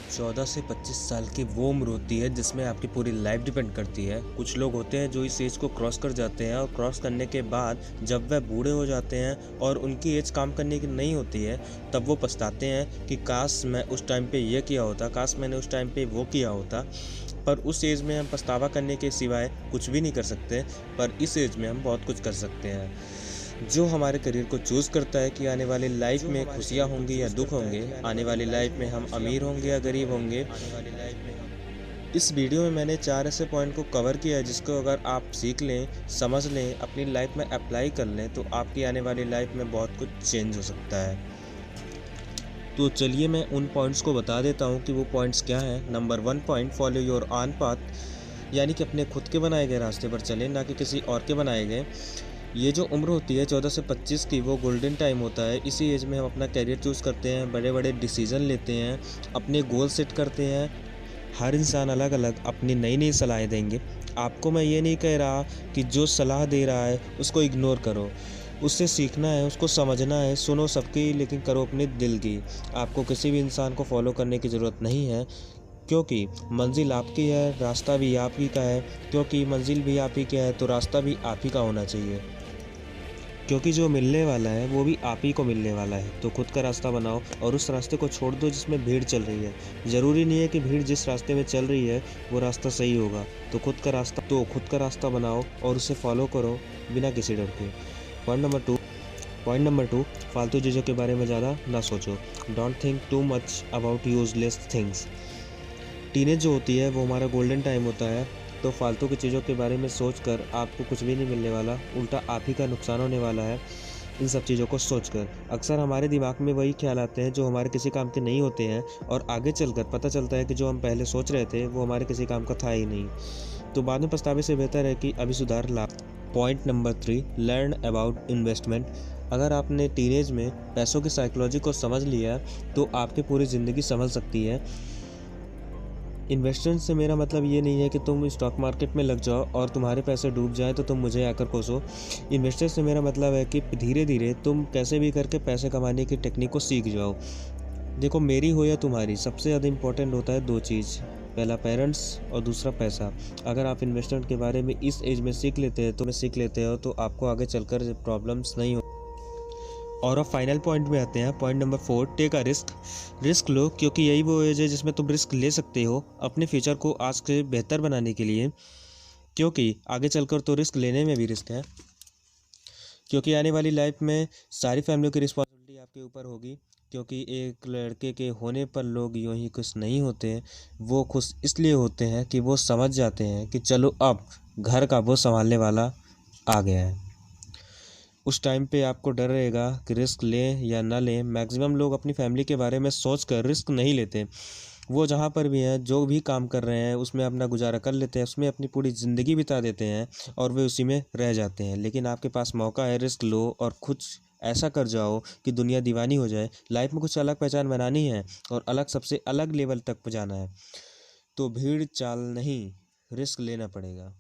14 से 25 साल की वो उम्र होती है जिसमें आपकी पूरी लाइफ डिपेंड करती है। कुछ लोग होते हैं जो इस एज को क्रॉस कर जाते हैं और क्रॉस करने के बाद जब वह बूढ़े हो जाते हैं और उनकी एज काम करने की नहीं होती है, तब वो पछताते हैं कि काश मैं उस टाइम पे ये किया होता, काश मैंने उस टाइम पे वो किया होता। पर उस एज में हम पछतावा करने के सिवाय कुछ भी नहीं कर सकते, पर इस एज में हम बहुत कुछ कर सकते हैं। जो हमारे करियर को चूज़ करता है कि आने वाली लाइफ में खुशियाँ होंगी या दुख होंगे, आने वाली लाइफ में हम अमीर होंगे या गरीब होंगे। इस वीडियो में मैंने 4 ऐसे पॉइंट को कवर किया है जिसको अगर आप सीख लें, समझ लें, अपनी लाइफ में अप्लाई कर लें तो आपकी आने वाली लाइफ में बहुत कुछ चेंज हो सकता है। तो चलिए मैं उन पॉइंट्स को बता देता हूँ कि वो पॉइंट्स क्या हैं। Number 1 point, follow your on path, यानी कि अपने खुद के बनाए गए रास्ते पर चलें, ना कि किसी और के बनाए गए। ये जो उम्र होती है 14 से 25 की, वो गोल्डन टाइम होता है। इसी एज में हम अपना करियर चूज़ करते हैं, बड़े बड़े डिसीज़न लेते हैं, अपने गोल सेट करते हैं। हर इंसान अलग अलग अपनी नई नई सलाहें देंगे। आपको मैं ये नहीं कह रहा कि जो सलाह दे रहा है उसको इग्नोर करो, उससे सीखना है, उसको समझना है। सुनो सबकी लेकिन करो अपने दिल की। आपको किसी भी इंसान को फॉलो करने की ज़रूरत नहीं है, क्योंकि मंजिल आपकी है, रास्ता भी आप ही का है। क्योंकि मंजिल भी आप ही का है तो रास्ता भी आप ही का होना चाहिए, क्योंकि जो मिलने वाला है वो भी आप ही को मिलने वाला है। तो खुद का रास्ता बनाओ और उस रास्ते को छोड़ दो जिसमें भीड़ चल रही है। ज़रूरी नहीं है कि भीड़ जिस रास्ते में चल रही है वो रास्ता सही होगा। तो खुद का रास्ता बनाओ और उसे फॉलो करो बिना किसी डर के। पॉइंट नंबर टू, फालतू चीज़ों के बारे में ज़्यादा ना सोचो। Don't think too much about useless things. Teenage जो होती है वो हमारा गोल्डन टाइम होता है, तो फालतू की चीज़ों के बारे में सोचकर आपको कुछ भी नहीं मिलने वाला, उल्टा आप ही का नुकसान होने वाला है। इन सब चीज़ों को सोचकर अक्सर हमारे दिमाग में वही ख्याल आते हैं जो हमारे किसी काम के नहीं होते हैं, और आगे चलकर पता चलता है कि जो हम पहले सोच रहे थे वो हमारे किसी काम का था ही नहीं। तो बाद में पछतावे से बेहतर है कि अभी सुधार ला। Point number 3, learn about investment. अगर आपने टीनेज में पैसों की साइकोलॉजी को समझ लिया तो आपकी पूरी ज़िंदगी संभल सकती है। इन्वेस्टमेंट से मेरा मतलब ये नहीं है कि तुम स्टॉक मार्केट में लग जाओ और तुम्हारे पैसे डूब जाएं तो तुम मुझे आकर कोसो। इन्वेस्टमेंट से मेरा मतलब है कि धीरे धीरे तुम कैसे भी करके पैसे कमाने की टेक्निक को सीख जाओ। देखो, मेरी हो या तुम्हारी, सबसे ज़्यादा इंपॉर्टेंट होता है दो चीज़, पहला पेरेंट्स और दूसरा पैसा। अगर आप इन्वेस्टमेंट के बारे में इस एज में सीख लेते हो तो आपको आगे चलकर प्रॉब्लम्स नहीं हो। और अब फाइनल पॉइंट में आते हैं, point number 4, take a risk. Risk लो, क्योंकि यही वो एज है जिसमें तुम रिस्क ले सकते हो अपने फ्यूचर को आज से बेहतर बनाने के लिए। क्योंकि आगे चलकर तो रिस्क लेने में भी रिस्क है, क्योंकि आने वाली लाइफ में सारी फैमिली की रिस्पॉन्सिबिलिटी आपके ऊपर होगी। क्योंकि एक लड़के के होने पर लोग यूं ही खुश नहीं होते, वो खुश इसलिए होते हैं कि वो समझ जाते हैं कि चलो अब घर का बोझ संभालने वाला आ गया है। उस टाइम पे आपको डर रहेगा कि रिस्क लें या ना लें। मैक्सिमम लोग अपनी फैमिली के बारे में सोचकर रिस्क नहीं लेते। वो जहाँ पर भी हैं, जो भी काम कर रहे हैं उसमें अपना गुजारा कर लेते हैं, उसमें अपनी पूरी ज़िंदगी बिता देते हैं और वे उसी में रह जाते हैं। लेकिन आपके पास मौका है, रिस्क लो और कुछ ऐसा कर जाओ कि दुनिया दीवानी हो जाए। लाइफ में कुछ अलग पहचान बनानी है और सबसे अलग लेवल तक पहुँचाना है, तो भीड़ चाल नहीं, रिस्क लेना पड़ेगा।